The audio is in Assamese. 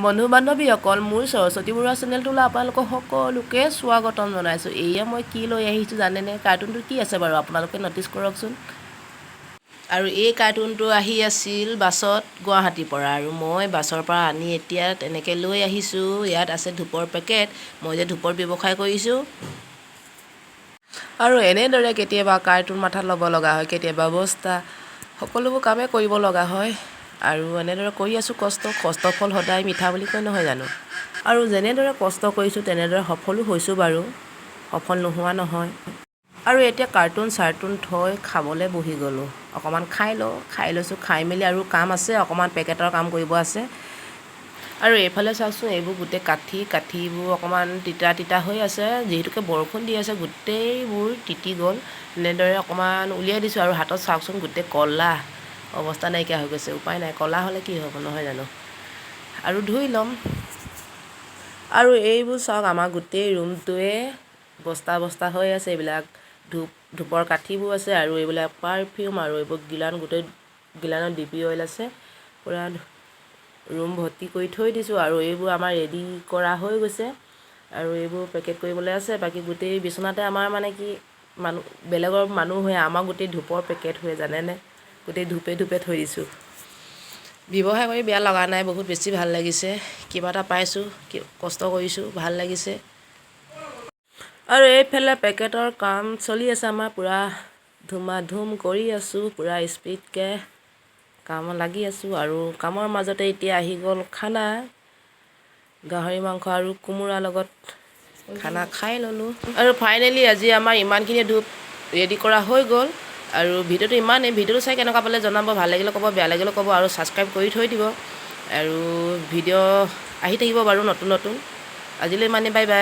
বন্ধু বান্ধৱীসকল মোৰ সৰস্বতী বৰুৱা চেনেলটোলৈ আপোনালোকক সকলোকে স্বাগতম জনাইছোঁ। এয়া মই কি লৈ আহিছোঁ জানেনে? কাৰ্টুনটো কি আছে বাৰু আপোনালোকে ন'টিচ কৰকচোন। আৰু এই কাৰ্টুনটো আহি আছিল বাছত গুৱাহাটীৰ পৰা, আৰু মই বাছৰ পৰা আনি এতিয়া তেনেকৈ লৈ আহিছোঁ। ইয়াত আছে ধূপৰ পেকেট, মই যে ধূপৰ ব্যৱসায় কৰিছোঁ। আৰু এনেদৰে কেতিয়াবা কাৰ্টুন মাথাত ল'ব লগা হয়, কেতিয়াবা বস্তা, সকলোবোৰ কামেই কৰিব লগা হয়। আৰু এনেদৰে কৰি আছোঁ কষ্টৰ ফল সদায় মিঠা বুলি কয় নহয় জানো। আৰু যেনেদৰে কষ্ট কৰিছোঁ তেনেদৰে সফলো হৈছোঁ বাৰু, সফল নোহোৱা নহয়। আৰু এতিয়া কাৰ্টুন চাৰ্টুন থৈ খাবলৈ বহি গ'লোঁ। অকণমান খাই লৈছোঁ, খাই মেলি আৰু কাম আছে, অকণমান পেকেটৰ কাম কৰিব আছে। আৰু এইফালে চাওকচোন, এইবোৰ গোটেই কাঠিবোৰ অকণমান তিতা হৈ আছে, যিহেতুকে বৰষুণ দি আছে গোটেইবোৰ তিতি গ'ল। এনেদৰে অকণমান উলিয়াই দিছোঁ, আৰু হাতত চাওকচোন গোটেই ক'লা, অৱস্থা নাইকিয়া হৈ গৈছে। উপায় নাই, ক'লা হ'লে কি হ'ব নহয় জানো। আৰু ধুই ল'ম। আৰু এইবোৰ চাওক, আমাৰ গোটেই ৰুমটোৱে বস্তা হৈ আছে। এইবিলাক ধূপৰ কাঠিবোৰ আছে, আৰু এইবিলাক পাৰফিউম, আৰু এইবোৰ গোটেই গিলানত DP অইল আছে। পূৰা ৰুম ভৰ্তি কৰি থৈ দিছোঁ। আৰু এইবোৰ আমাৰ ৰেডি কৰা হৈ গৈছে, আৰু এইবোৰ পেকেট কৰিবলৈ আছে। বাকী গোটেই বিচনাতে আমাৰ মানে কি বেলেগৰ মানুহ হৈ আমাৰ গোটেই ধূপৰ পেকেট হৈ জানেনে, গোটেই ধূপে থৈ দিছোঁ। ব্যৱসায় কৰি বেয়া লগা নাই, বহুত বেছি ভাল লাগিছে। কিবা এটা পাইছোঁ, কষ্ট কৰিছোঁ, ভাল লাগিছে। আৰু এইফালে পেকেটৰ কাম চলি আছে আমাৰ, পূৰা ধুমাধুম কৰি আছোঁ, পূৰা স্পীডকৈ কামত লাগি আছোঁ। আৰু কামৰ মাজতে এতিয়া আহি গ'ল খানা, গাহৰি মাংস আৰু কোমোৰাৰ লগত খানা খাই ল'লোঁ। আৰু ফাইনেলি আজি আমাৰ ইমানখিনি ধূপ ৰেডি কৰা হৈ গ'ল। আৰু ভিডিঅ'টো ইমানেই, ভিডিঅ'টো চাই কেনেকুৱা পালে জনাব, ভাল লাগিলে ক'ব, বেয়া লাগিলে ক'ব, আৰু ছাবস্ক্ৰাইব কৰি থৈ দিব। আৰু ভিডিঅ' আহি থাকিব বাৰু নতুন। আজিলৈ ইমানেই, বাই বাই।